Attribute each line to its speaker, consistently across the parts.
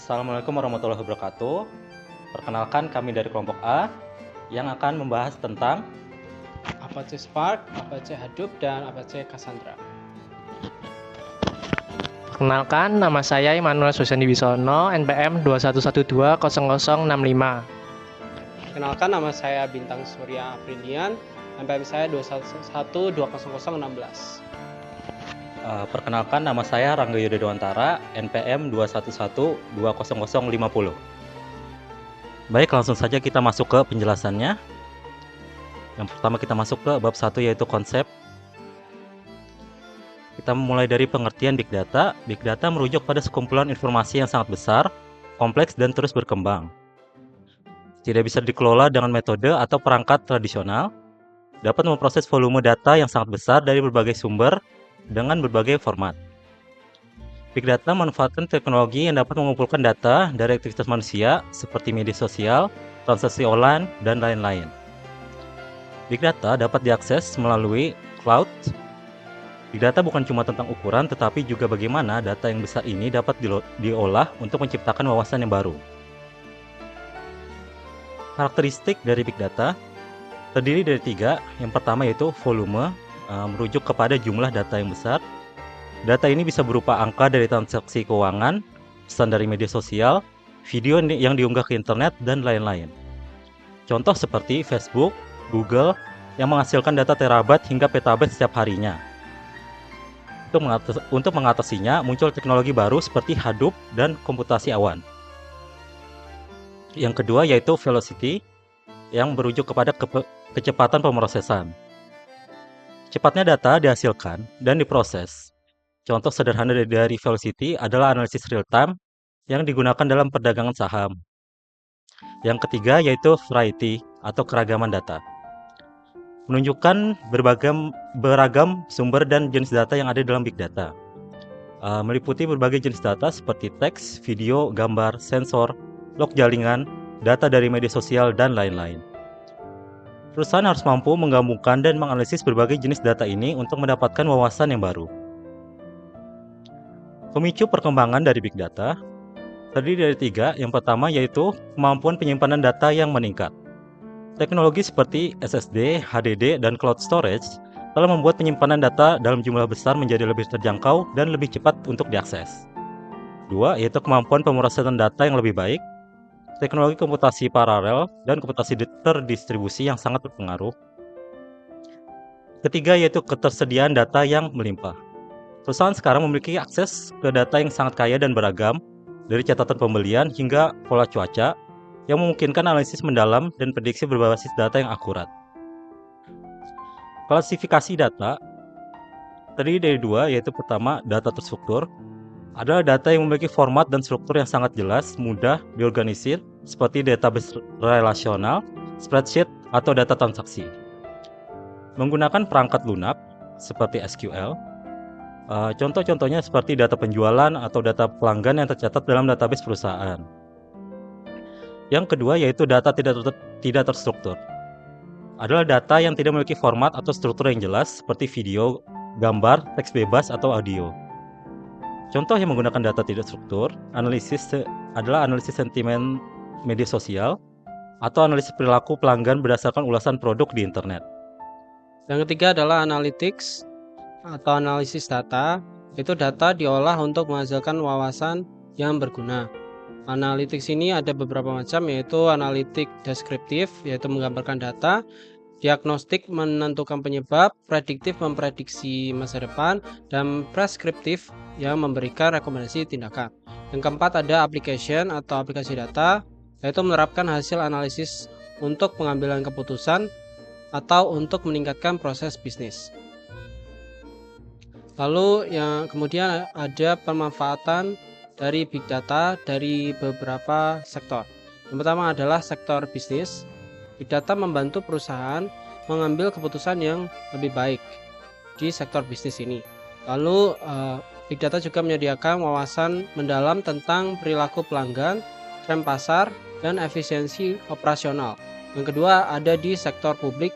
Speaker 1: Assalamualaikum warahmatullahi wabarakatuh. Perkenalkan, kami dari kelompok A yang akan membahas tentang
Speaker 2: Apache Spark, Apache Hadoop, dan Apache Cassandra.
Speaker 3: Perkenalkan, nama saya Immanuel Suseni Wisono, NPM 21120065.
Speaker 2: Perkenalkan, nama saya Bintang Surya Aprilian, NPM saya 21120016.
Speaker 1: Perkenalkan, nama saya Rangga Yuda Dewantara, NPM 21120050. Baik, langsung saja kita masuk ke penjelasannya. Yang pertama kita masuk ke bab 1, yaitu konsep. Kita mulai dari pengertian Big Data. Big Data merujuk pada sekumpulan informasi yang sangat besar, kompleks, dan terus berkembang. Tidak bisa dikelola dengan metode atau perangkat tradisional, dapat memproses volume data yang sangat besar dari berbagai sumber dengan berbagai format. Big Data memanfaatkan teknologi yang dapat mengumpulkan data dari aktivitas manusia seperti media sosial, transaksi online, dan lain-lain. Big Data dapat diakses melalui cloud. Big Data bukan cuma tentang ukuran, tetapi juga bagaimana data yang besar ini dapat diolah untuk menciptakan wawasan yang baru. Karakteristik dari Big Data terdiri dari 3. Yang pertama yaitu volume, merujuk kepada jumlah data yang besar. Data ini bisa berupa angka dari transaksi keuangan, pesan dari media sosial, video yang diunggah ke internet, dan lain-lain. Contoh seperti Facebook, Google, yang menghasilkan data terabyte hingga petabyte setiap harinya. Untuk mengatasinya, muncul teknologi baru seperti Hadoop dan komputasi awan. Yang kedua yaitu velocity, yang merujuk kepada kecepatan pemrosesan. Cepatnya data dihasilkan dan diproses. Contoh sederhana dari velocity adalah analisis real-time yang digunakan dalam perdagangan saham. Yang ketiga yaitu variety atau keragaman data. Menunjukkan beragam sumber dan jenis data yang ada dalam Big Data. Meliputi berbagai jenis data seperti teks, video, gambar, sensor, log jaringan, data dari media sosial, dan lain-lain. Perusahaan harus mampu menggabungkan dan menganalisis berbagai jenis data ini untuk mendapatkan wawasan yang baru. Pemicu perkembangan dari Big Data terdiri dari 3. Yang pertama yaitu kemampuan penyimpanan data yang meningkat. Teknologi seperti SSD, HDD, dan cloud storage telah membuat penyimpanan data dalam jumlah besar menjadi lebih terjangkau dan lebih cepat untuk diakses. 2. Yaitu kemampuan pemrosesan data yang lebih baik. Teknologi komputasi paralel dan komputasi terdistribusi yang sangat berpengaruh. Ketiga yaitu ketersediaan data yang melimpah. Perusahaan sekarang memiliki akses ke data yang sangat kaya dan beragam, dari catatan pembelian hingga pola cuaca, yang memungkinkan analisis mendalam dan prediksi berbasis data yang akurat. Klasifikasi data terdiri dari 2, yaitu pertama data terstruktur, adalah data yang memiliki format dan struktur yang sangat jelas, mudah diorganisir, seperti database relasional, spreadsheet, atau data transaksi. Menggunakan perangkat lunak, seperti SQL, contoh-contohnya seperti data penjualan atau data pelanggan yang tercatat dalam database perusahaan. Yang kedua yaitu data tidak terstruktur. Adalah data yang tidak memiliki format atau struktur yang jelas, seperti video, gambar, teks bebas, atau audio. Contoh yang menggunakan data tidak struktur adalah analisis sentimen media sosial atau analisis perilaku pelanggan berdasarkan ulasan produk di internet.
Speaker 2: Yang ketiga adalah analytics atau analisis data. Itu data diolah untuk menghasilkan wawasan yang berguna. Analytics ini ada beberapa macam, yaitu analitik deskriptif, yaitu menggambarkan data, diagnostik menentukan penyebab, prediktif memprediksi masa depan, dan preskriptif yang memberikan rekomendasi tindakan. Yang keempat ada application atau aplikasi data, yaitu menerapkan hasil analisis untuk pengambilan keputusan atau untuk meningkatkan proses bisnis. Lalu yang kemudian ada pemanfaatan dari Big Data dari beberapa sektor. Yang pertama adalah sektor bisnis. Big Data membantu perusahaan mengambil keputusan yang lebih baik di sektor bisnis ini. Lalu Big Data juga menyediakan wawasan mendalam tentang perilaku pelanggan, tren pasar, dan efisiensi operasional. Yang kedua ada di sektor publik,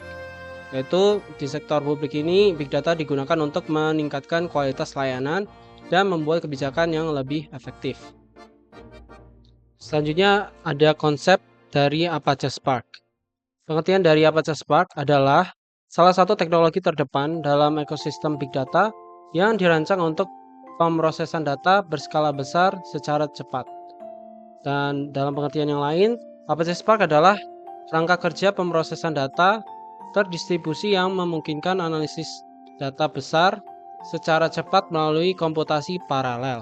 Speaker 2: yaitu di sektor publik ini Big Data digunakan untuk meningkatkan kualitas layanan dan membuat kebijakan yang lebih efektif. Selanjutnya ada konsep dari Apache Spark. Pengertian dari Apache Spark adalah salah satu teknologi terdepan dalam ekosistem Big Data yang dirancang untuk pemrosesan data berskala besar secara cepat. Dan dalam pengertian yang lain, Apache Spark adalah kerangka kerja pemrosesan data terdistribusi yang memungkinkan analisis data besar secara cepat melalui komputasi paralel.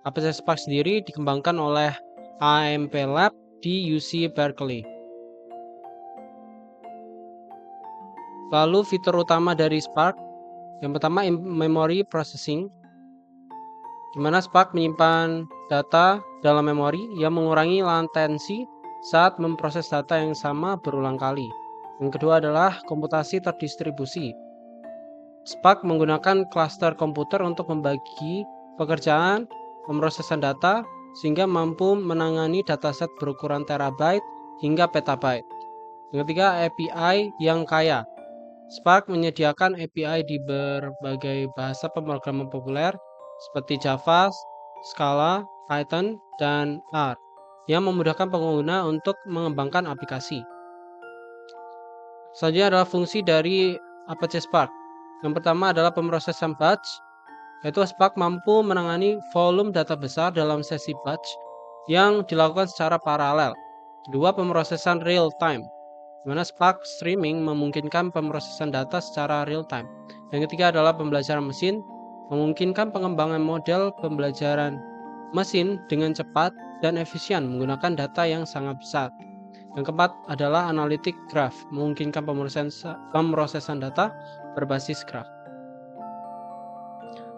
Speaker 2: Apache Spark sendiri dikembangkan oleh AMP Lab di UC Berkeley. Lalu fitur utama dari Spark, yang pertama memory processing, di mana Spark menyimpan data dalam memori yang mengurangi latensi saat memproses data yang sama berulang kali. Yang kedua adalah komputasi terdistribusi. Spark menggunakan klaster komputer untuk membagi pekerjaan pemrosesan data sehingga mampu menangani dataset berukuran terabyte hingga petabyte. Yang ketiga, API yang kaya. Spark menyediakan API di berbagai bahasa pemrograman populer seperti Java, Scala, Python, dan R yang memudahkan pengguna untuk mengembangkan aplikasi. Selanjutnya adalah fungsi dari Apache Spark. Yang pertama adalah pemrosesan batch, yaitu Spark mampu menangani volume data besar dalam sesi batch yang dilakukan secara paralel. Kedua, pemrosesan real time, di mana Spark Streaming memungkinkan pemrosesan data secara real time. Yang ketiga adalah pembelajaran mesin, memungkinkan pengembangan model pembelajaran mesin dengan cepat dan efisien menggunakan data yang sangat besar. Yang keempat adalah analytic graph, memungkinkan pemrosesan data berbasis graph.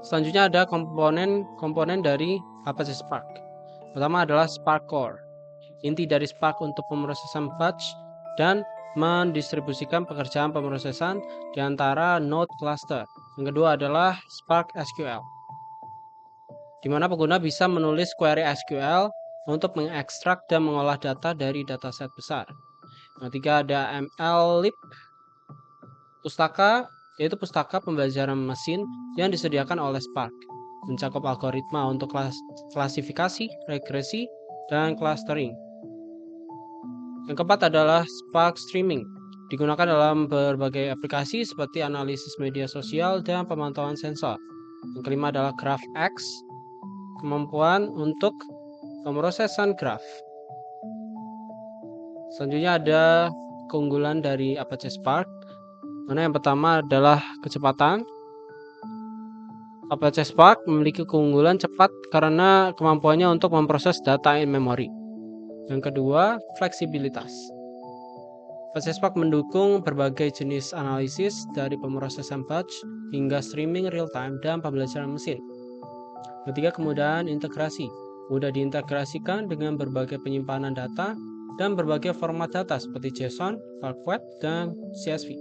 Speaker 2: Selanjutnya ada komponen dari Apache Spark. Pertama adalah Spark Core. Inti dari Spark untuk pemrosesan batch dan mendistribusikan pekerjaan pemrosesan di antara node cluster. Yang kedua adalah Spark SQL, di mana pengguna bisa menulis query SQL untuk mengekstrak dan mengolah data dari dataset besar. Yang ketiga ada MLlib, pustaka, yaitu pustaka pembelajaran mesin yang disediakan oleh Spark, mencakup algoritma untuk klasifikasi, regresi, dan clustering. Yang keempat adalah Spark Streaming, digunakan dalam berbagai aplikasi seperti analisis media sosial dan pemantauan sensor. Yang kelima adalah GraphX, kemampuan untuk pemrosesan graf. Selanjutnya ada keunggulan dari Apache Spark, mana yang pertama adalah kecepatan. Apache Spark memiliki keunggulan cepat karena kemampuannya untuk memproses data in memory. Yang kedua, fleksibilitas. Apache Spark mendukung berbagai jenis analisis dari pemrosesan batch hingga streaming real time dan pembelajaran mesin. Ketiga, kemudahan integrasi. Mudah diintegrasikan dengan berbagai penyimpanan data dan berbagai format data seperti JSON, FARQuery, dan CSV.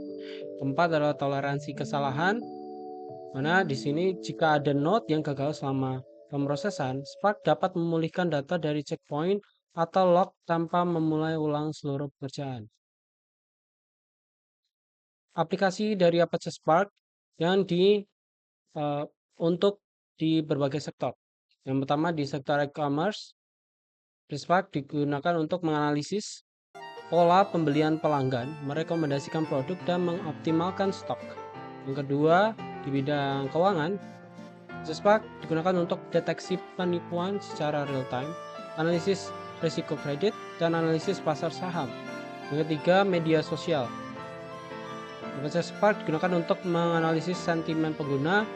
Speaker 2: Keempat adalah toleransi kesalahan, mana di sini jika ada node yang gagal selama pemrosesan, Spark dapat memulihkan data dari checkpoint atau log tanpa memulai ulang seluruh pekerjaan. Aplikasi dari Apache Spark yang untuk di berbagai sektor. Yang pertama di sektor e-commerce, Spark digunakan untuk menganalisis pola pembelian pelanggan, merekomendasikan produk, dan mengoptimalkan stok. Yang kedua, di bidang keuangan, Spark digunakan untuk deteksi penipuan secara real time, analisis risiko kredit, dan analisis pasar saham. Yang ketiga, media sosial. Apache Spark digunakan untuk menganalisis sentimen pengguna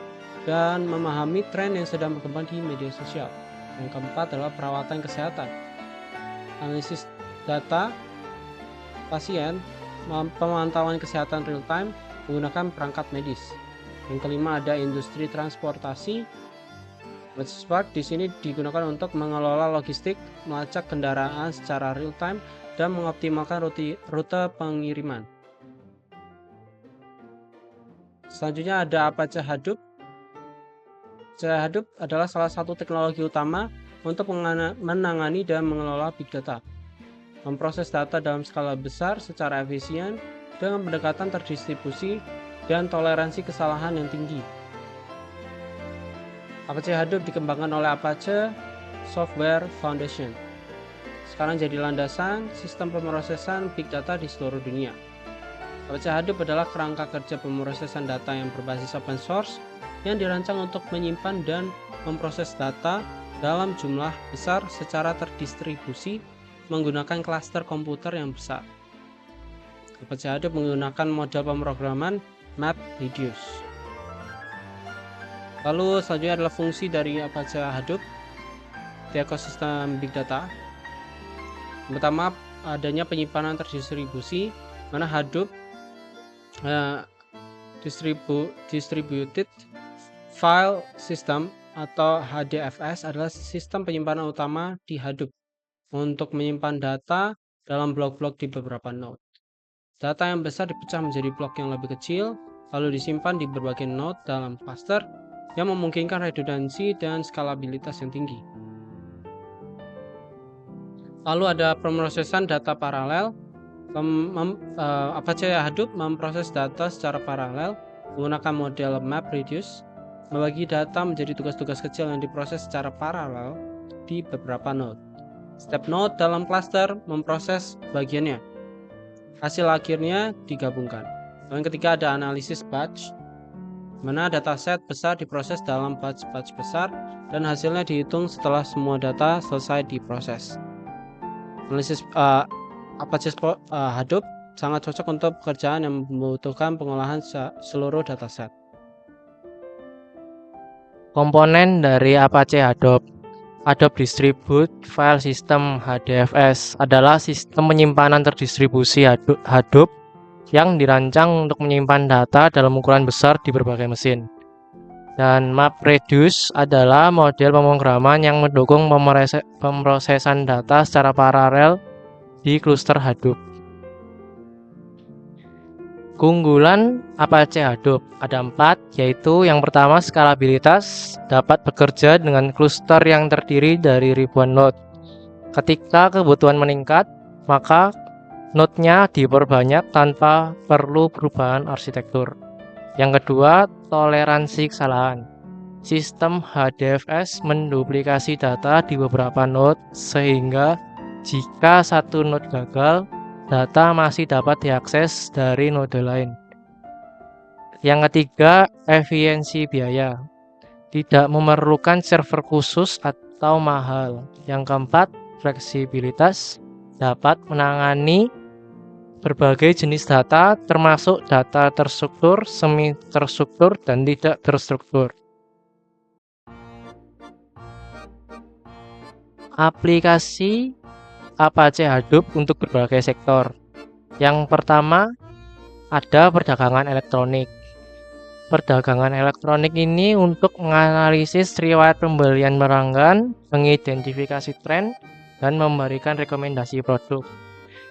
Speaker 2: dan memahami tren yang sedang berkembang di media sosial. Yang keempat adalah perawatan kesehatan, analisis data pasien, pemantauan kesehatan real time menggunakan perangkat medis. Yang kelima ada industri transportasi. Apache Spark di sini digunakan untuk mengelola logistik, melacak kendaraan secara real time, dan mengoptimalkan rute pengiriman. Selanjutnya ada Apache Hadoop. Apache Hadoop adalah salah satu teknologi utama untuk menangani dan mengelola big data, memproses data dalam skala besar secara efisien dengan pendekatan terdistribusi dan toleransi kesalahan yang tinggi. Apache Hadoop dikembangkan oleh Apache Software Foundation sekarang jadi landasan sistem pemrosesan big data di seluruh dunia. Apache Hadoop adalah kerangka kerja pemrosesan data yang berbasis open source yang dirancang untuk menyimpan dan memproses data dalam jumlah besar secara terdistribusi menggunakan klaster komputer yang besar. Apache Hadoop menggunakan model pemrograman MapReduce. Lalu selanjutnya adalah fungsi dari Apache Hadoop di ekosistem Big Data. Yang pertama, adanya penyimpanan terdistribusi, mana Hadoop Distributed File System atau HDFS adalah sistem penyimpanan utama di Hadoop untuk menyimpan data dalam blok-blok di beberapa node. Data yang besar dipecah menjadi blok yang lebih kecil, lalu disimpan di berbagai node dalam cluster yang memungkinkan redundansi dan skalabilitas yang tinggi. Lalu ada pemrosesan data paralel. Apache Hadoop memproses data secara paralel menggunakan model MapReduce, membagi data menjadi tugas-tugas kecil yang diproses secara paralel di beberapa node. Setiap node dalam cluster memproses bagiannya. Hasil akhirnya digabungkan. Yang ketiga ada analisis batch, mana dataset besar diproses dalam batch-batch besar dan hasilnya dihitung setelah semua data selesai diproses. Analisis Apache Hadoop sangat cocok untuk pekerjaan yang membutuhkan pengolahan seluruh dataset.
Speaker 3: Komponen dari Apache Hadoop. Hadoop Distributed File System HDFS adalah sistem penyimpanan terdistribusi Hadoop yang dirancang untuk menyimpan data dalam ukuran besar di berbagai mesin. Dan MapReduce adalah model pemrograman yang mendukung pemrosesan data secara paralel di kluster Hadoop. Keunggulan Apache Hadoop ada 4, yaitu yang pertama skalabilitas, dapat bekerja dengan kluster yang terdiri dari ribuan node. Ketika kebutuhan meningkat, maka node-nya diperbanyak tanpa perlu perubahan arsitektur. Yang kedua, toleransi kesalahan. Sistem HDFS menduplikasi data di beberapa node sehingga jika satu node gagal, data masih dapat diakses dari node lain. Yang ketiga, efisiensi biaya. Tidak memerlukan server khusus atau mahal. Yang keempat, fleksibilitas. Dapat menangani berbagai jenis data termasuk data terstruktur, semi terstruktur, dan tidak terstruktur. Aplikasi Apache Hadoop untuk berbagai sektor. Yang pertama ada perdagangan elektronik. Perdagangan elektronik ini untuk menganalisis riwayat pembelian pelanggan, mengidentifikasi tren, dan memberikan rekomendasi produk.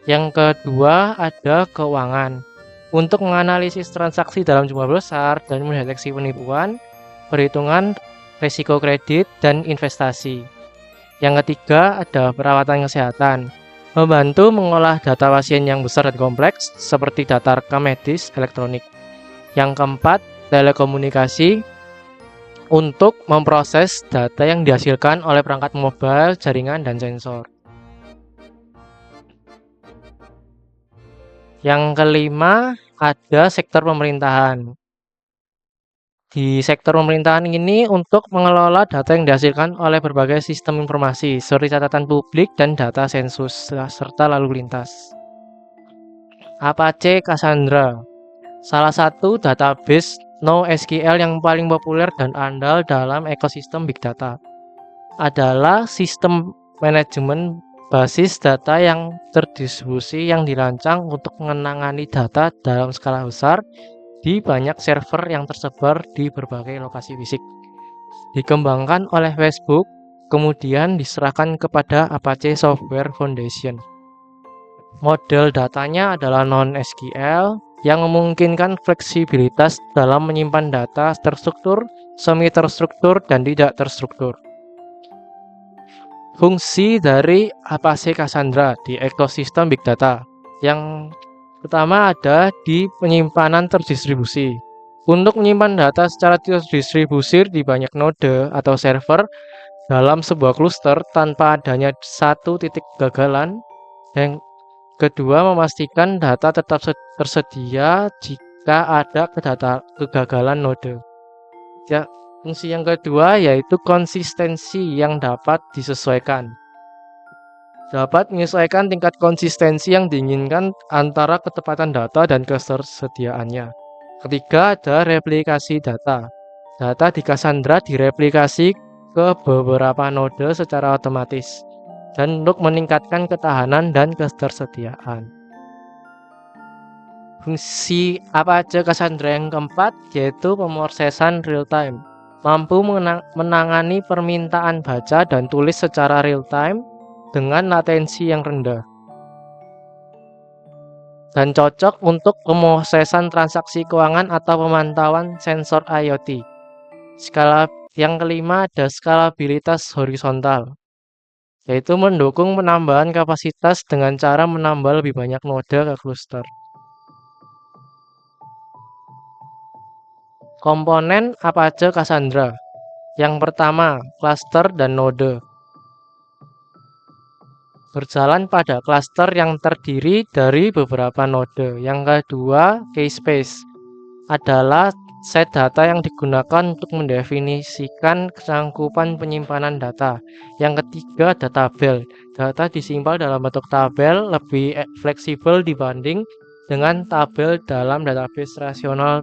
Speaker 3: Yang kedua ada keuangan. Untuk menganalisis transaksi dalam jumlah besar dan mendeteksi penipuan, perhitungan risiko kredit, dan investasi. Yang ketiga ada perawatan kesehatan. Membantu mengolah data pasien yang besar dan kompleks seperti data rekam medis elektronik. Yang keempat, telekomunikasi untuk memproses data yang dihasilkan oleh perangkat mobile, jaringan, dan sensor. Yang kelima, ada sektor pemerintahan. Di sektor pemerintahan ini untuk mengelola data yang dihasilkan oleh berbagai sistem informasi, seperti catatan publik dan data sensus, serta lalu lintas. Apache Cassandra, salah satu database NoSQL yang paling populer dan andal dalam ekosistem Big Data, adalah sistem manajemen basis data yang terdistribusi yang dirancang untuk menangani data dalam skala besar di banyak server yang tersebar di berbagai lokasi fisik. Dikembangkan oleh Facebook, kemudian diserahkan kepada Apache Software Foundation. Model datanya adalah non-SQL yang memungkinkan fleksibilitas dalam menyimpan data terstruktur, semi-terstruktur, dan tidak terstruktur. Fungsi dari Apache Cassandra di ekosistem Big Data. Yang pertama ada di penyimpanan terdistribusi. Untuk menyimpan data secara terdistribusi di banyak node atau server, dalam sebuah kluster tanpa adanya satu titik kegagalan. Yang kedua, memastikan data tetap tersedia jika ada kegagalan node. Ya, fungsi yang kedua yaitu konsistensi yang dapat disesuaikan. Dapat menyesuaikan tingkat konsistensi yang diinginkan antara ketepatan data dan ketersediaannya. Ketiga, ada replikasi data. Data di Cassandra direplikasi ke beberapa node secara otomatis dan untuk meningkatkan ketahanan dan ketersediaan. Fungsi apa aja Cassandra yang keempat yaitu pemrosesan real time. Mampu menangani permintaan baca dan tulis secara real time dengan latensi yang rendah. Dan cocok untuk pemrosesan transaksi keuangan atau pemantauan sensor IoT. Yang kelima ada skalabilitas horizontal, yaitu mendukung penambahan kapasitas dengan cara menambah lebih banyak node ke cluster. Komponen apa aja Cassandra? Yang pertama, cluster dan node. Berjalan pada cluster yang terdiri dari beberapa node. Yang kedua, key space adalah set data yang digunakan untuk mendefinisikan cangkupan penyimpanan data. Yang ketiga, ada tabel. Data disimpan dalam bentuk tabel lebih fleksibel dibanding dengan tabel dalam database rasional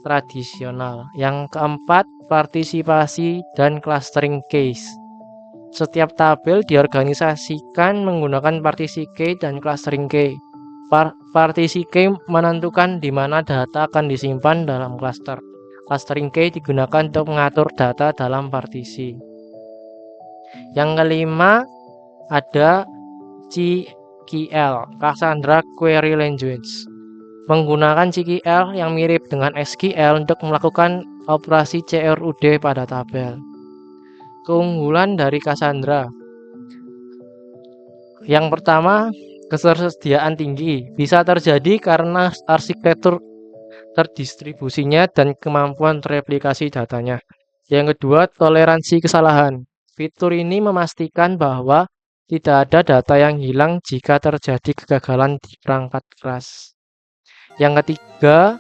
Speaker 3: tradisional. Yang keempat, partisipasi dan clustering case. Setiap tabel diorganisasikan menggunakan partisi key dan clustering key. Partisi key menentukan di mana data akan disimpan dalam cluster. Clustering key digunakan untuk mengatur data dalam partisi. Yang kelima ada CQL, Cassandra Query Language. Menggunakan CQL yang mirip dengan SQL untuk melakukan operasi CRUD pada tabel. Keunggulan dari Cassandra. Yang pertama, ketersediaan tinggi. Bisa terjadi karena arsitektur terdistribusinya dan kemampuan replikasi datanya. Yang kedua, toleransi kesalahan. Fitur ini memastikan bahwa tidak ada data yang hilang jika terjadi kegagalan di perangkat keras. Yang ketiga,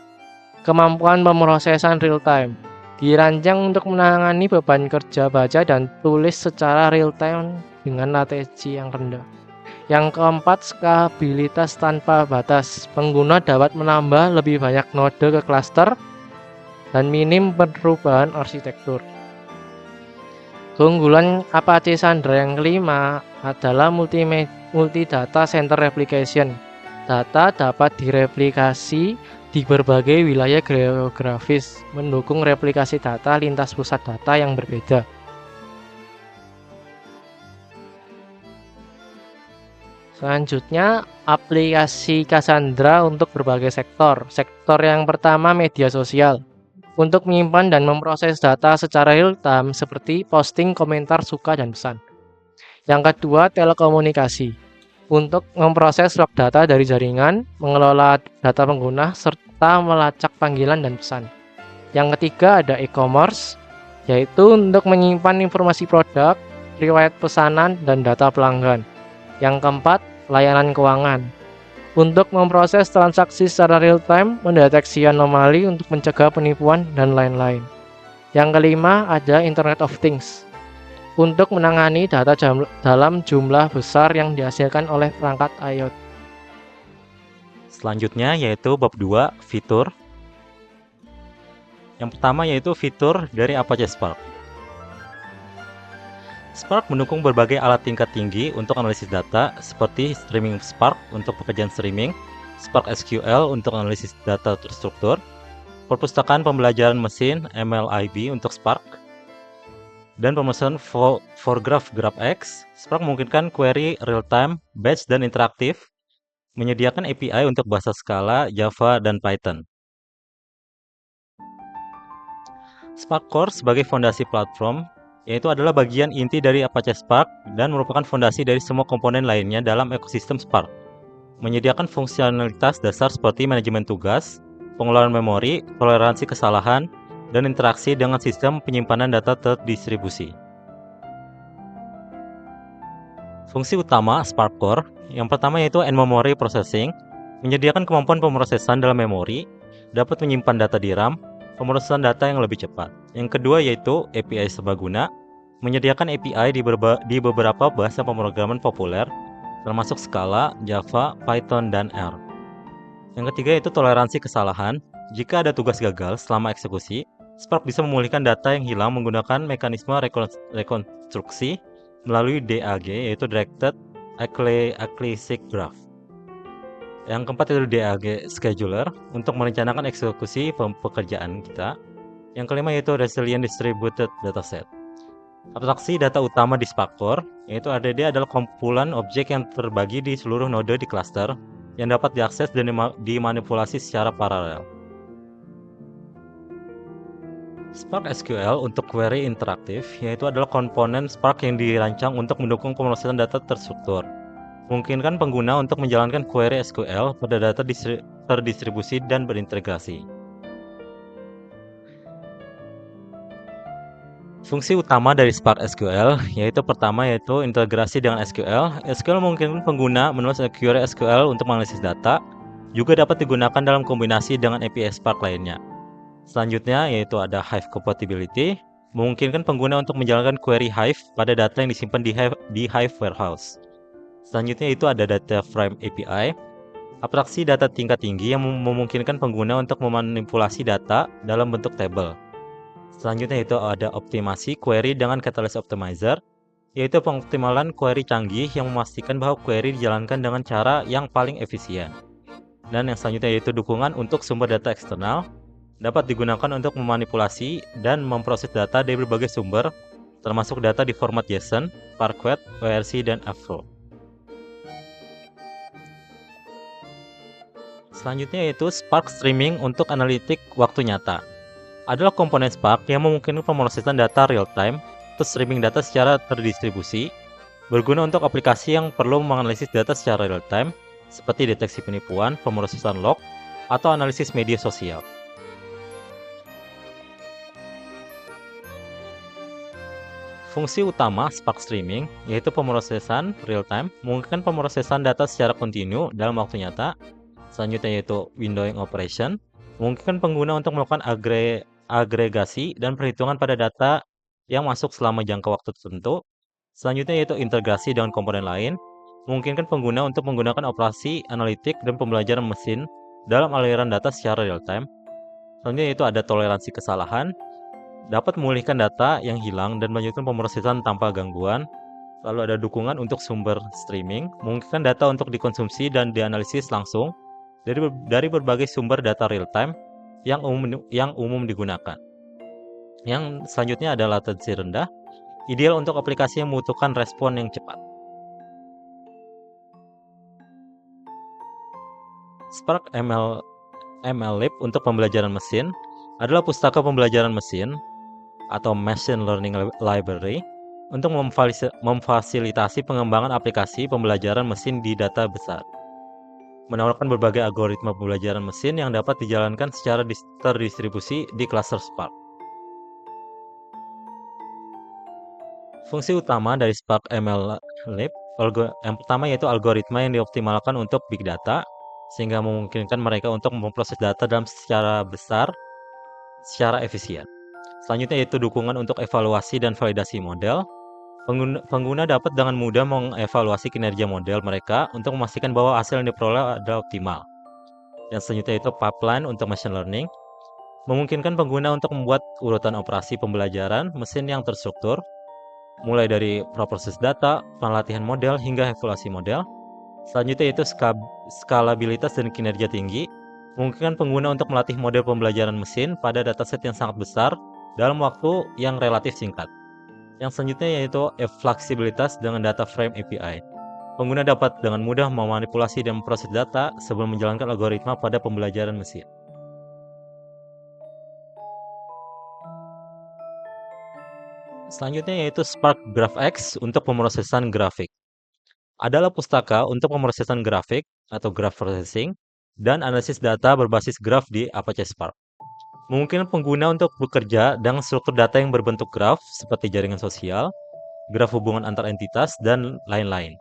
Speaker 3: kemampuan pemrosesan real time. Dirancang untuk menangani beban kerja baca dan tulis secara real time dengan latensi yang rendah. Yang keempat, skabilitas tanpa batas. Pengguna dapat menambah lebih banyak node ke cluster dan minim perubahan arsitektur. Keunggulan Apache Cassandra yang kelima adalah multi data center replication. Data dapat direplikasi di berbagai wilayah geografis, mendukung replikasi data lintas pusat data yang berbeda. Selanjutnya, aplikasi Cassandra untuk berbagai sektor. Sektor yang pertama, media sosial. Untuk menyimpan dan memproses data secara real time seperti posting, komentar, suka, dan pesan. Yang kedua, telekomunikasi. Untuk memproses log data dari jaringan, mengelola data pengguna, serta melacak panggilan dan pesan. Yang ketiga ada e-commerce, yaitu untuk menyimpan informasi produk, riwayat pesanan, dan data pelanggan. Yang keempat, layanan keuangan. Untuk memproses transaksi secara real time, mendeteksi anomali untuk mencegah penipuan, dan lain-lain. Yang kelima ada Internet of Things. Untuk menangani data dalam jumlah besar yang dihasilkan oleh perangkat IoT.
Speaker 1: Selanjutnya yaitu bab 2, fitur. Yang pertama yaitu fitur dari Apache Spark. Spark mendukung berbagai alat tingkat tinggi untuk analisis data seperti Streaming Spark untuk pekerjaan streaming, Spark SQL untuk analisis data terstruktur, perpustakaan pembelajaran mesin MLIB untuk Spark, dan pemesanan for GraphX. Spark memungkinkan query real-time, batch, dan interaktif, menyediakan API untuk bahasa Scala, Java, dan Python. Spark Core sebagai fondasi platform, yaitu adalah bagian inti dari Apache Spark dan merupakan fondasi dari semua komponen lainnya dalam ekosistem Spark. Menyediakan fungsionalitas dasar seperti manajemen tugas, pengelolaan memori, toleransi kesalahan, dan interaksi dengan sistem penyimpanan data terdistribusi. Fungsi utama Spark Core yang pertama yaitu in-memory processing, menyediakan kemampuan pemrosesan dalam memori, dapat menyimpan data di RAM, pemrosesan data yang lebih cepat. Yang kedua yaitu API serbaguna, menyediakan API di beberapa bahasa pemrograman populer, termasuk Scala, Java, Python, dan R. Yang ketiga yaitu toleransi kesalahan. Jika ada tugas gagal selama eksekusi, Spark bisa memulihkan data yang hilang menggunakan mekanisme rekonstruksi melalui DAG, yaitu Directed Acyclic Graph. Yang keempat itu DAG Scheduler untuk merencanakan eksekusi pekerjaan kita. Yang kelima yaitu Resilient Distributed Dataset. Abstraksi data utama di Spark Core, yaitu ADD adalah kumpulan objek yang terbagi di seluruh node di cluster yang dapat diakses dan dimanipulasi secara paralel. Spark SQL untuk query interaktif, yaitu adalah komponen Spark yang dirancang untuk mendukung pemrosesan data terstruktur. Memungkinkan pengguna untuk menjalankan query SQL pada data terdistribusi dan berintegrasi. Fungsi utama dari Spark SQL yaitu pertama yaitu integrasi dengan SQL. SQL memungkinkan pengguna menulis query SQL untuk menganalisis data, juga dapat digunakan dalam kombinasi dengan API Spark lainnya. Selanjutnya yaitu ada Hive Compatibility, memungkinkan pengguna untuk menjalankan query Hive pada data yang disimpan di Hive Warehouse. Selanjutnya itu ada Data Frame API, abstraksi data tingkat tinggi yang memungkinkan pengguna untuk memanipulasi data dalam bentuk tabel. Selanjutnya itu ada optimasi query dengan Catalyst Optimizer, yaitu pengoptimalan query canggih yang memastikan bahwa query dijalankan dengan cara yang paling efisien. Dan yang selanjutnya yaitu dukungan untuk sumber data eksternal, dapat digunakan untuk memanipulasi dan memproses data dari berbagai sumber, termasuk data di format JSON, Parquet, ORC, dan Avro. Selanjutnya yaitu Spark Streaming untuk analitik waktu nyata. Adalah komponen Spark yang memungkinkan pemrosesan data real-time atau streaming data secara terdistribusi, berguna untuk aplikasi yang perlu menganalisis data secara real-time, seperti deteksi penipuan, pemrosesan log, atau analisis media sosial. Fungsi utama Spark Streaming yaitu pemrosesan real-time, memungkinkan pemrosesan data secara kontinu dalam waktu nyata. Selanjutnya yaitu windowing operation, memungkinkan pengguna untuk melakukan agregasi dan perhitungan pada data yang masuk selama jangka waktu tertentu. Selanjutnya yaitu integrasi dengan komponen lain, memungkinkan pengguna untuk menggunakan operasi analitik dan pembelajaran mesin dalam aliran data secara real-time. Selanjutnya yaitu ada toleransi kesalahan, dapat memulihkan data yang hilang dan melanjutkan pemrosesan tanpa gangguan. Lalu ada dukungan untuk sumber streaming, memungkinkan data untuk dikonsumsi dan dianalisis langsung dari berbagai sumber data real-time yang umum digunakan. Yang selanjutnya ada latensi rendah, ideal untuk aplikasi yang membutuhkan respon yang cepat. Spark MLlib untuk pembelajaran mesin adalah pustaka pembelajaran mesin atau Machine Learning Library untuk memfasilitasi pengembangan aplikasi pembelajaran mesin di data besar. Menawarkan berbagai algoritma pembelajaran mesin yang dapat dijalankan secara terdistribusi di cluster Spark. Fungsi utama dari Spark MLlib yang pertama yaitu algoritma yang dioptimalkan untuk big data, sehingga memungkinkan mereka untuk memproses data dalam secara besar, secara efisien. Selanjutnya yaitu dukungan untuk evaluasi dan validasi model. Pengguna dapat dengan mudah mengevaluasi kinerja model mereka untuk memastikan bahwa hasil yang diperoleh adalah optimal. Yang selanjutnya itu pipeline untuk machine learning, memungkinkan pengguna untuk membuat urutan operasi pembelajaran mesin yang terstruktur, mulai dari preproses data, pelatihan model, hingga evaluasi model. Selanjutnya yaitu skalabilitas dan kinerja tinggi, memungkinkan pengguna untuk melatih model pembelajaran mesin pada dataset yang sangat besar dalam waktu yang relatif singkat. Yang selanjutnya yaitu fleksibilitas dengan Data Frame API. Pengguna dapat dengan mudah memanipulasi dan memproses data sebelum menjalankan algoritma pada pembelajaran mesin. Selanjutnya yaitu Spark GraphX untuk pemrosesan grafik. Adalah pustaka untuk pemrosesan grafik atau graph processing dan analisis data berbasis graf di Apache Spark. Memungkinkan pengguna untuk bekerja dengan struktur data yang berbentuk graf seperti jaringan sosial, graf hubungan antar entitas, dan lain-lain.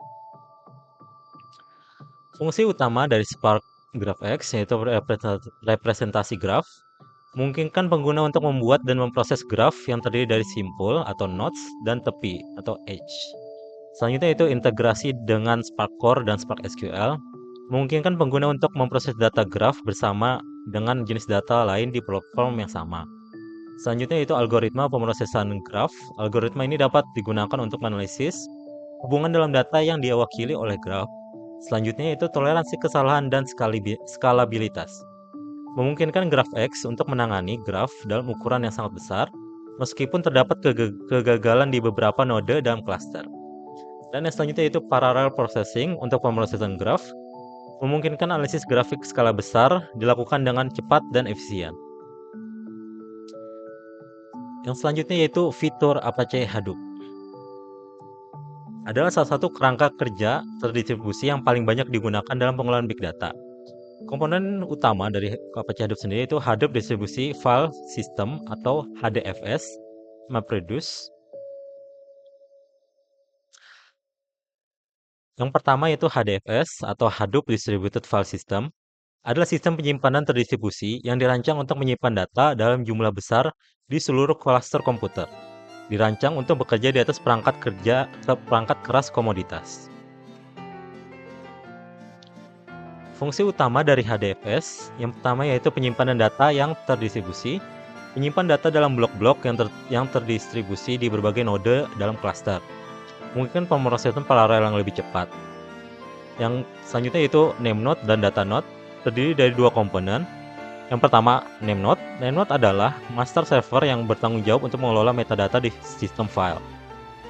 Speaker 1: Fungsi utama dari Spark GraphX yaitu representasi graf, memungkinkan pengguna untuk membuat dan memproses graf yang terdiri dari simpul atau nodes dan tepi atau edge. Selanjutnya itu integrasi dengan Spark Core dan Spark SQL, memungkinkan pengguna untuk memproses data graf bersama dengan jenis data lain di platform yang sama. Selanjutnya itu algoritma pemrosesan graf. Algoritma ini dapat digunakan untuk menganalisis hubungan dalam data yang diwakili oleh graf. Selanjutnya itu toleransi kesalahan dan skalabilitas. Memungkinkan GraphX untuk menangani graf dalam ukuran yang sangat besar, meskipun terdapat kegagalan di beberapa node dalam cluster. Dan yang selanjutnya itu parallel processing untuk pemrosesan graf, memungkinkan analisis grafik skala besar dilakukan dengan cepat dan efisien. Yang selanjutnya yaitu fitur Apache Hadoop. Adalah salah satu kerangka kerja terdistribusi yang paling banyak digunakan dalam pengolahan big data. Komponen utama dari Apache Hadoop sendiri itu Hadoop Distribution File System atau HDFS, MapReduce. Yang pertama yaitu HDFS atau Hadoop Distributed File System, adalah sistem penyimpanan terdistribusi yang dirancang untuk menyimpan data dalam jumlah besar di seluruh klaster komputer. Dirancang untuk bekerja di atas perangkat keras komoditas. Fungsi utama dari HDFS yang pertama yaitu penyimpanan data yang terdistribusi, menyimpan data dalam blok-blok yang terdistribusi di berbagai node dalam klaster. Mungkin pemrosesan paralel yang lebih cepat. Yang selanjutnya yaitu name node dan data node, terdiri dari dua komponen. Yang pertama, name node. Name node adalah master server yang bertanggung jawab untuk mengelola metadata di sistem file.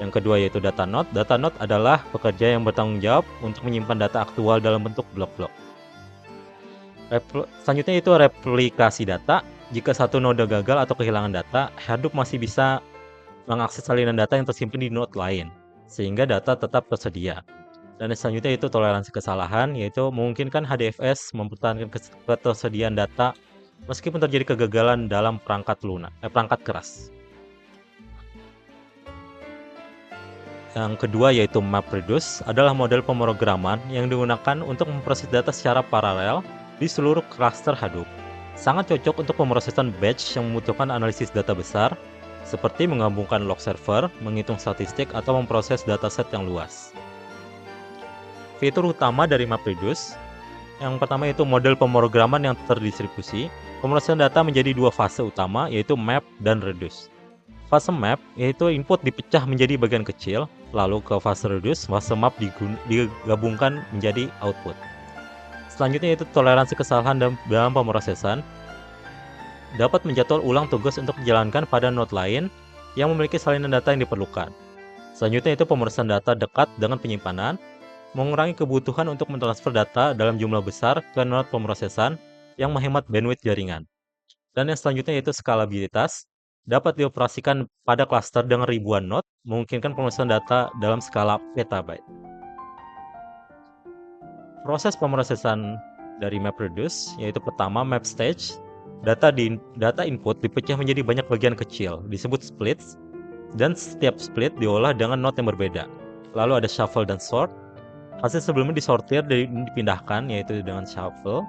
Speaker 1: Yang kedua yaitu data node. Data node adalah pekerja yang bertanggung jawab untuk menyimpan data aktual dalam bentuk blok-blok. Selanjutnya itu replikasi data. Jika satu node gagal atau kehilangan data, Hadoop masih bisa mengakses salinan data yang tersimpan di node lain, sehingga data tetap tersedia. Dan selanjutnya itu toleransi kesalahan, yaitu memungkinkan HDFS mempertahankan ketersediaan data meskipun terjadi kegagalan dalam perangkat keras. Yang kedua yaitu MapReduce adalah model pemrograman yang digunakan untuk memproses data secara paralel di seluruh klaster Hadoop. Sangat cocok untuk pemrosesan batch yang membutuhkan analisis data besar, seperti menggabungkan log server, menghitung statistik, atau memproses dataset yang luas. Fitur utama dari MapReduce, yang pertama yaitu model pemrograman yang terdistribusi. Pemrosesan data menjadi dua fase utama, yaitu map dan reduce. Fase map yaitu input dipecah menjadi bagian kecil, lalu ke fase reduce, fase map digabungkan menjadi output. Selanjutnya yaitu toleransi kesalahan dalam pemrosesan, dapat menjadwal ulang tugas untuk dijalankan pada node lain yang memiliki salinan data yang diperlukan. Selanjutnya itu pemrosesan data dekat dengan penyimpanan, mengurangi kebutuhan untuk mentransfer data dalam jumlah besar ke node pemrosesan yang menghemat bandwidth jaringan. Dan yang selanjutnya yaitu skalabilitas, dapat dioperasikan pada klaster dengan ribuan node, memungkinkan pemrosesan data dalam skala petabyte. Proses pemrosesan dari MapReduce yaitu pertama map stage, data input dipecah menjadi banyak bagian kecil, disebut splits, dan setiap split diolah dengan node yang berbeda. Lalu ada shuffle dan sort. Hasil sebelumnya disortir dan dipindahkan, yaitu dengan shuffle,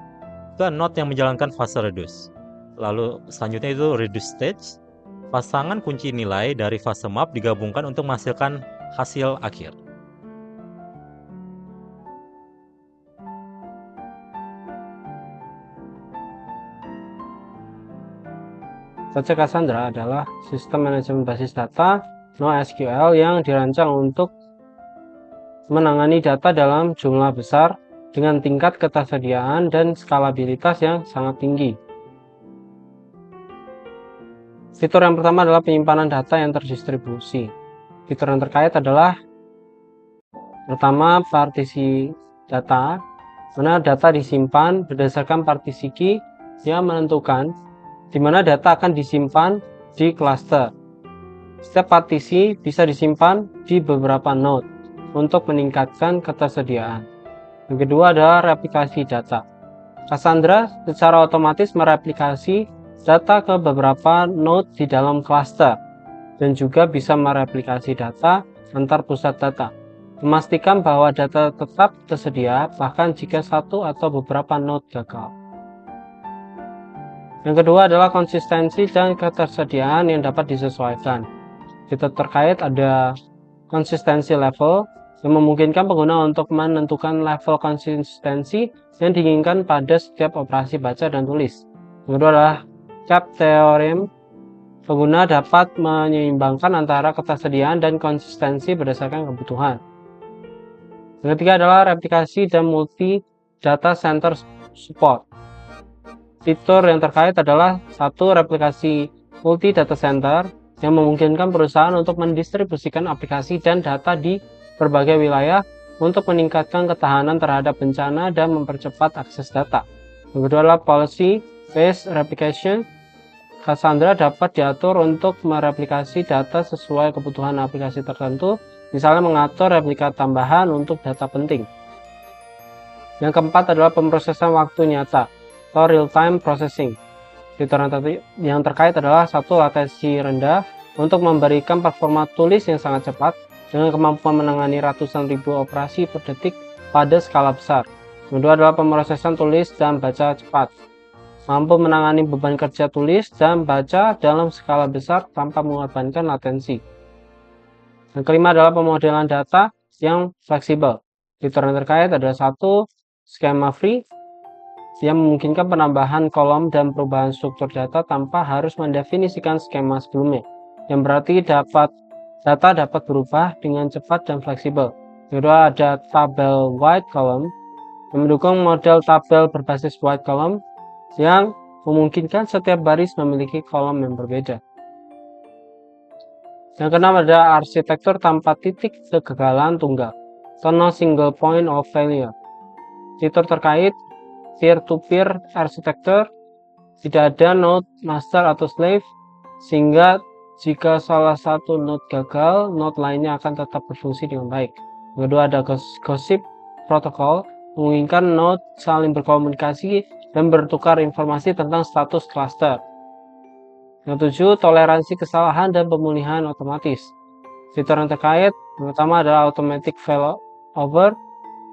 Speaker 1: ke node yang menjalankan fase reduce. Lalu selanjutnya itu reduce stage. Pasangan kunci nilai dari fase map digabungkan untuk menghasilkan hasil akhir.
Speaker 2: Saja Cassandra adalah sistem manajemen basis data NoSQL yang dirancang untuk menangani data dalam jumlah besar dengan tingkat ketersediaan dan skalabilitas yang sangat tinggi. Fitur yang pertama adalah penyimpanan data yang terdistribusi. Fitur yang terkait adalah pertama partisi data, mana data disimpan berdasarkan partisi key yang menentukan di mana data akan disimpan di cluster. Setiap partisi bisa disimpan di beberapa node untuk meningkatkan ketersediaan. Yang kedua adalah replikasi data. Cassandra secara otomatis mereplikasi data ke beberapa node di dalam cluster dan juga bisa mereplikasi data antar pusat data. Memastikan bahwa data tetap tersedia bahkan jika satu atau beberapa node gagal. Yang kedua adalah konsistensi dan ketersediaan yang dapat disesuaikan. Fitur terkait ada konsistensi level yang memungkinkan pengguna untuk menentukan level konsistensi yang diinginkan pada setiap operasi baca dan tulis. Yang kedua adalah cap theorem. Pengguna dapat menyeimbangkan antara ketersediaan dan konsistensi berdasarkan kebutuhan. Yang ketiga adalah replikasi dan multi data center support. Fitur yang terkait adalah satu, replikasi multi data center yang memungkinkan perusahaan untuk mendistribusikan aplikasi dan data di berbagai wilayah untuk meningkatkan ketahanan terhadap bencana dan mempercepat akses data. Yang kedua adalah policy based replication. Cassandra dapat diatur untuk mereplikasi data sesuai kebutuhan aplikasi tertentu, misalnya mengatur replika tambahan untuk data penting. Yang keempat adalah pemrosesan waktu nyata atau real-time processing. Fitur yang terkait adalah satu, latensi rendah untuk memberikan performa tulis yang sangat cepat dengan kemampuan menangani ratusan ribu operasi per detik pada skala besar. Yang kedua adalah pemrosesan tulis dan baca cepat, mampu menangani beban kerja tulis dan baca dalam skala besar tanpa mengorbankan latensi. Yang kelima adalah pemodelan data yang fleksibel. Fitur yang terkait adalah satu, skema free yang memungkinkan penambahan kolom dan perubahan struktur data tanpa harus mendefinisikan skema sebelumnya, yang berarti data dapat berubah dengan cepat dan fleksibel. Yang kedua ada tabel wide column yang mendukung model tabel berbasis wide column yang memungkinkan setiap baris memiliki kolom yang berbeda. Yang keenam ada arsitektur tanpa titik kegagalan tunggal atau no single point of failure. Fitur terkait peer-to-peer arsitektur, tidak ada node master atau slave, sehingga jika salah satu node gagal, node lainnya akan tetap berfungsi dengan baik. Yang kedua ada gossip protocol, memungkinkan node saling berkomunikasi dan bertukar informasi tentang status cluster. Yang tujuh, toleransi kesalahan dan pemulihan otomatis. Fitur yang terkait, yang pertama adalah automatic failover.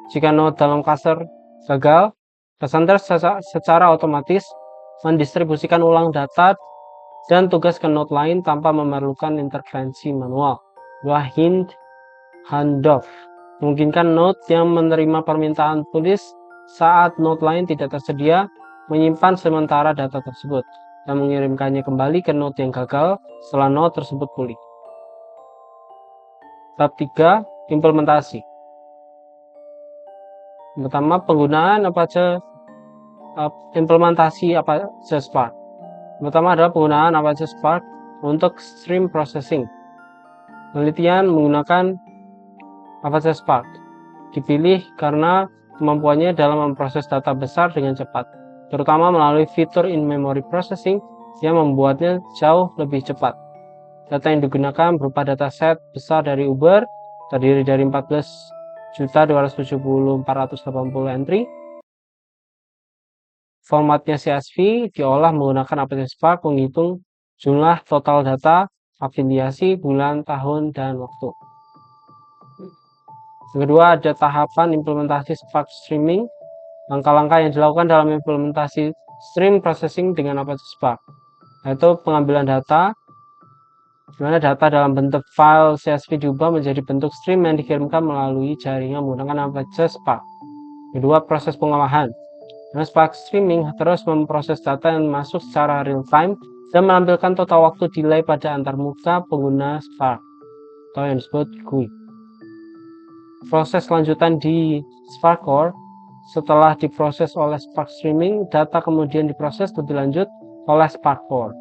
Speaker 2: Jika node dalam cluster gagal, Cassandra secara otomatis mendistribusikan ulang data dan tugas ke node lain tanpa memerlukan intervensi manual. Dua, handoff, memungkinkan node yang menerima permintaan tulis saat node lain tidak tersedia menyimpan sementara data tersebut dan mengirimkannya kembali ke node yang gagal setelah node tersebut pulih. Bab 3, implementasi. Yang pertama, penggunaan implementasi Apache Spark. Yang pertama adalah penggunaan Apache Spark untuk stream processing. Penelitian menggunakan Apache Spark dipilih karena kemampuannya dalam memproses data besar dengan cepat, terutama melalui fitur in-memory processing yang membuatnya jauh lebih cepat. Data yang digunakan berupa dataset besar dari Uber, terdiri dari 14.270.480 entry. Formatnya CSV diolah menggunakan Apache Spark menghitung jumlah total data, afiliasi, bulan, tahun, dan waktu. Yang kedua ada tahapan implementasi Spark Streaming. Langkah-langkah yang dilakukan dalam implementasi stream processing dengan Apache Spark, yaitu pengambilan data, di mana data dalam bentuk file CSV diubah menjadi bentuk stream yang dikirimkan melalui jaringan menggunakan Apache Spark. Kedua, proses pengolahan. Karena Spark Streaming terus memproses data yang masuk secara real time dan menampilkan total waktu delay pada antarmuka pengguna Spark atau yang disebut GUI. Proses lanjutan di Spark Core. Setelah diproses oleh Spark Streaming, data kemudian diproses lebih lanjut oleh Spark Core.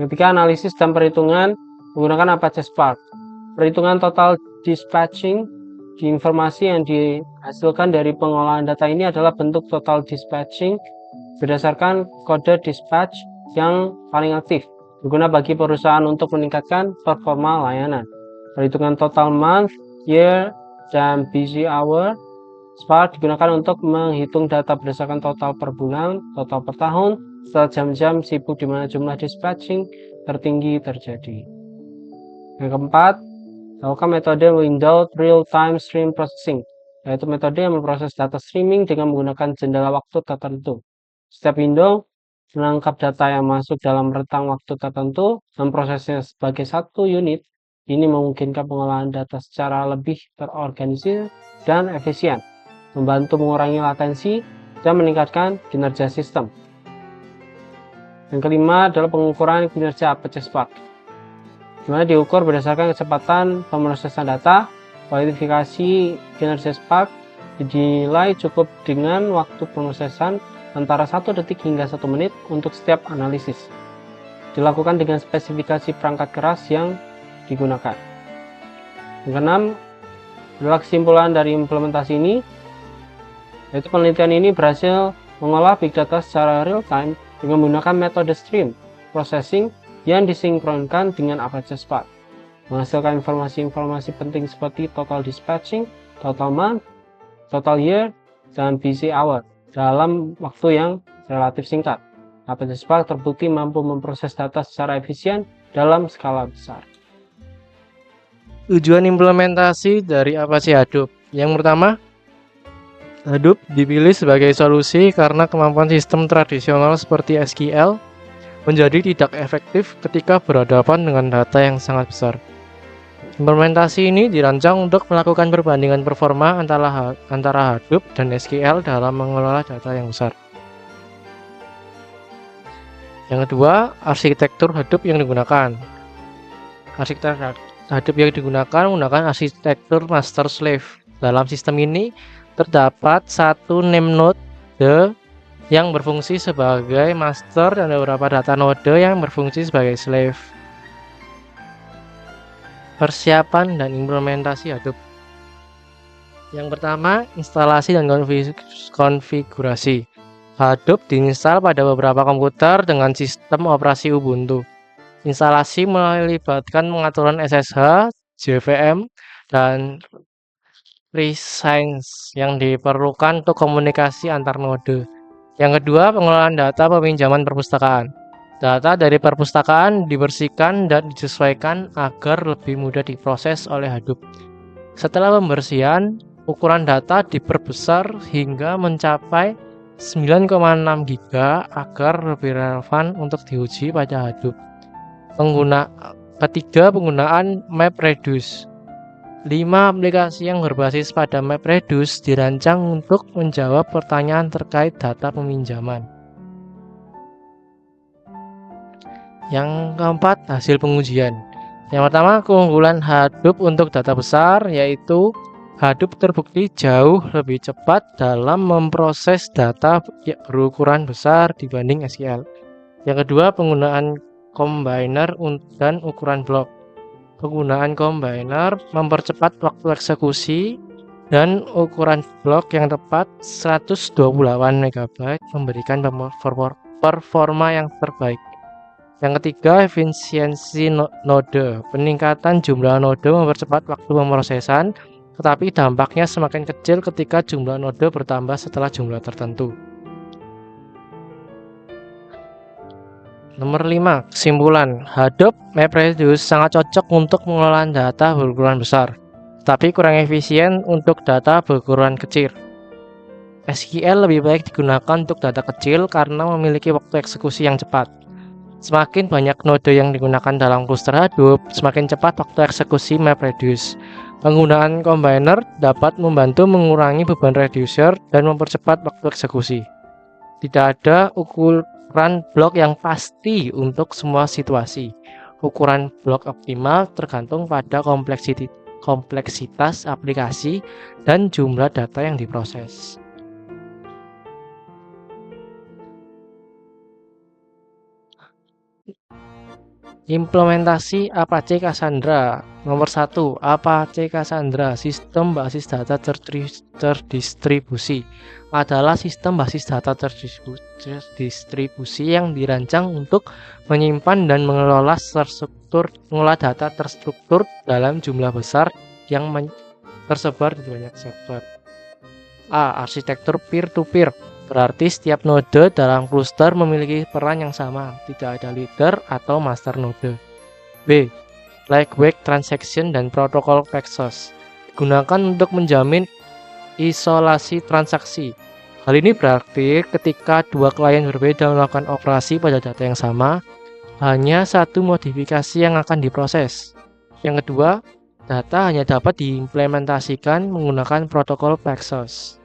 Speaker 2: Ketika analisis dan perhitungan menggunakan Apache Spark, perhitungan total dispatching di informasi yang dihasilkan dari pengolahan data ini adalah bentuk total dispatching berdasarkan kode dispatch yang paling aktif, berguna bagi perusahaan untuk meningkatkan performa layanan. Perhitungan total month, year, dan busy hour. Spark digunakan untuk menghitung data berdasarkan total per bulan, total per tahun, setelah jam-jam sibuk di mana jumlah dispatching tertinggi terjadi. Yang keempat, lakukan metode window real-time stream processing, yaitu metode yang memproses data streaming dengan menggunakan jendela waktu tertentu. Setiap window menangkap data yang masuk dalam rentang waktu tertentu dan prosesnya sebagai satu unit. Ini memungkinkan pengolahan data secara lebih terorganisir dan efisien, membantu mengurangi latensi dan meningkatkan kinerja sistem. Yang kelima adalah pengukuran kinerja Apache Spark, di mana diukur berdasarkan kecepatan pemrosesan data. Kualifikasi kinerja Spark dinilai cukup dengan waktu pemrosesan antara 1 detik hingga 1 menit untuk setiap analisis. Dilakukan dengan spesifikasi perangkat keras yang digunakan. Yang keenam adalah kesimpulan dari implementasi ini, yaitu penelitian ini berhasil mengolah big data secara real time dengan menggunakan metode stream processing yang disinkronkan dengan Apache Spark, menghasilkan informasi-informasi penting seperti total dispatching, total month, total year, dan busy hour dalam waktu yang relatif singkat. Apache Spark terbukti mampu memproses data secara efisien dalam skala besar.
Speaker 3: Tujuan implementasi dari Apache Hadoop. Yang pertama, Hadoop dipilih sebagai solusi karena kemampuan sistem tradisional seperti SQL menjadi tidak efektif ketika berhadapan dengan data yang sangat besar. Implementasi ini dirancang untuk melakukan perbandingan performa antara Hadoop dan SQL dalam mengelola data yang besar. Yang kedua, arsitektur Hadoop yang digunakan. Arsitektur Hadoop yang digunakan menggunakan arsitektur master-slave. Dalam sistem ini terdapat satu name node yang berfungsi sebagai master dan beberapa data node yang berfungsi sebagai slave. Persiapan dan implementasi Hadoop. Yang pertama, instalasi dan konfigurasi. Hadoop diinstal pada beberapa komputer dengan sistem operasi Ubuntu. Instalasi melibatkan pengaturan SSH, JVM, dan presence yang diperlukan untuk komunikasi antar node. Yang kedua, pengelolaan data peminjaman perpustakaan. Data dari perpustakaan dibersihkan dan disesuaikan agar lebih mudah diproses oleh Hadoop. Setelah pembersihan, ukuran data diperbesar hingga mencapai 9,6 GB agar lebih relevan untuk diuji pada Hadoop. Ketiga, penggunaan MapReduce. 5 aplikasi yang berbasis pada MapReduce dirancang untuk menjawab pertanyaan terkait data peminjaman. Yang keempat, hasil pengujian. Yang pertama, keunggulan Hadoop untuk data besar, yaitu Hadoop terbukti jauh lebih cepat dalam memproses data berukuran besar dibanding SQL. Yang kedua, penggunaan combiner dan ukuran blok. Penggunaan combiner mempercepat waktu eksekusi dan ukuran blok yang tepat 128 MB memberikan performa yang terbaik. Yang ketiga, efisiensi node. Peningkatan jumlah node mempercepat waktu pemrosesan, tetapi dampaknya semakin kecil ketika jumlah node bertambah setelah jumlah tertentu. Nomor 5, kesimpulan. Hadoop MapReduce sangat cocok untuk mengelola data berukuran besar, tapi kurang efisien untuk data berukuran kecil. SQL lebih baik digunakan untuk data kecil karena memiliki waktu eksekusi yang cepat. Semakin banyak node yang digunakan dalam cluster Hadoop, semakin cepat waktu eksekusi MapReduce. Penggunaan combiner dapat membantu mengurangi beban reducer dan mempercepat waktu eksekusi. Tidak ada ukuran blok yang pasti untuk semua situasi. Ukuran blok optimal tergantung pada kompleksitas aplikasi dan jumlah data yang diproses. Implementasi Apache Cassandra. Nomor 1, Apache Cassandra, sistem basis data terdistribusi. Adalah sistem basis data terdistribusi yang dirancang untuk menyimpan dan mengelola data terstruktur dalam jumlah besar yang tersebar di banyak server. A. Arsitektur peer-to-peer. Berarti setiap node dalam cluster memiliki peran yang sama, tidak ada leader atau master node. B. lightweight transaction, dan protokol Paxos. Digunakan untuk menjamin isolasi transaksi. Hal ini berarti ketika dua klien berbeda melakukan operasi pada data yang sama, hanya satu modifikasi yang akan diproses. Yang kedua, data hanya dapat diimplementasikan menggunakan protokol Paxos.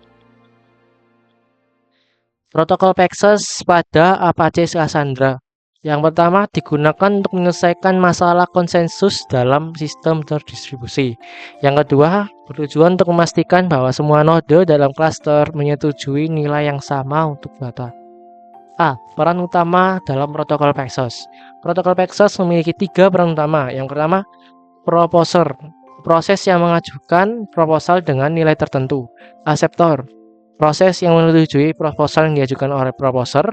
Speaker 3: Protokol Paxos pada Apache Cassandra. Yang pertama digunakan untuk menyelesaikan masalah konsensus dalam sistem terdistribusi. Yang kedua, bertujuan untuk memastikan bahwa semua node dalam klaster menyetujui nilai yang sama untuk data. A. Peran utama dalam protokol Paxos. Protokol Paxos memiliki 3 peran utama. Yang pertama, proposer, proses yang mengajukan proposal dengan nilai tertentu. Acceptor, proses yang menyetujui proposal yang diajukan oleh proposer.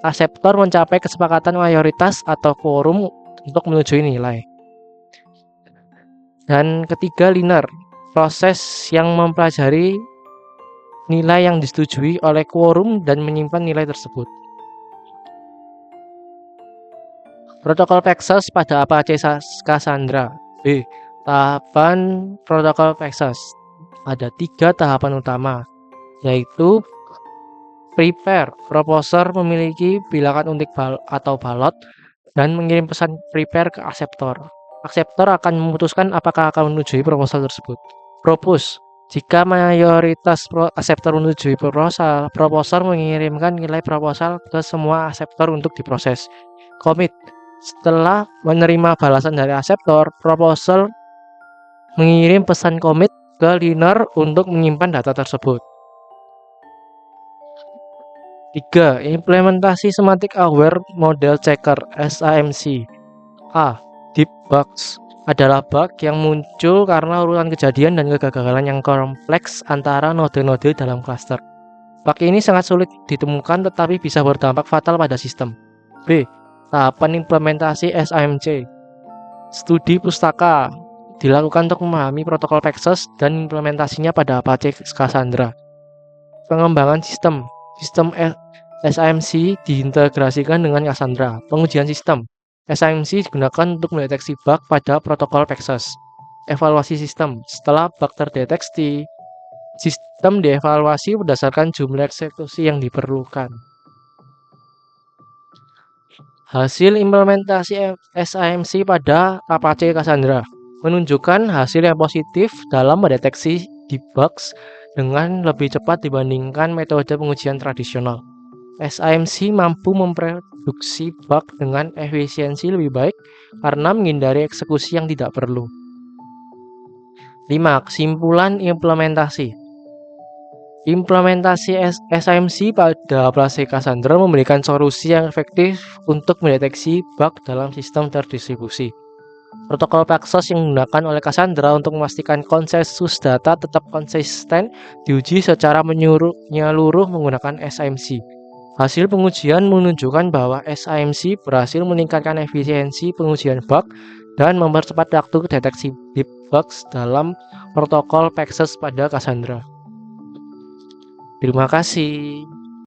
Speaker 3: Acceptor mencapai kesepakatan mayoritas atau quorum untuk menyetujui nilai. Dan ketiga, liner, proses yang mempelajari nilai yang disetujui oleh quorum dan menyimpan nilai tersebut. Protokol Paxos pada Apache Cassandra. B. Tahapan protokol Paxos. Ada 3 tahapan utama, yaitu prepare, proposer memiliki bilangan untik atau balot dan mengirim pesan prepare ke acceptor. Acceptor akan memutuskan apakah akan menyetujui proposal tersebut. Propose, jika mayoritas acceptor menyetujui proposal, proposer mengirimkan nilai proposal ke semua acceptor untuk diproses. Commit, setelah menerima balasan dari acceptor, proposer mengirim pesan commit ke liner untuk menyimpan data tersebut. 3. Implementasi Semantic Aware Model Checker (SAMC). A. Deep bugs adalah bug yang muncul karena urutan kejadian dan kegagalan yang kompleks antara node-node dalam cluster. Bug ini sangat sulit ditemukan tetapi bisa berdampak fatal pada sistem. B. Tahapan implementasi SAMC. Studi pustaka dilakukan untuk memahami protokol Paxos dan implementasinya pada Apache Cassandra. Pengembangan sistem SAMC diintegrasikan dengan Cassandra. Pengujian sistem SAMC digunakan untuk mendeteksi bug pada protokol Paxos. Evaluasi sistem. Setelah bug terdeteksi, sistem dievaluasi berdasarkan jumlah eksekusi yang diperlukan. Hasil implementasi SAMC pada Apache Cassandra menunjukkan hasil yang positif dalam mendeteksi debugs dengan lebih cepat dibandingkan metode pengujian tradisional. SAMC mampu memproduksi bug dengan efisiensi lebih baik karena menghindari eksekusi yang tidak perlu. 5. Kesimpulan implementasi. Implementasi SAMC pada Apache Cassandra memberikan solusi yang efektif untuk mendeteksi bug dalam sistem terdistribusi. Protokol Paxos yang digunakan oleh Cassandra untuk memastikan konsensus data tetap konsisten diuji secara menyeluruh menggunakan SAMC. Hasil pengujian menunjukkan bahwa SAMC berhasil meningkatkan efisiensi pengujian bug dan mempercepat waktu deteksi bugs dalam protokol Paxos pada Cassandra. Terima kasih.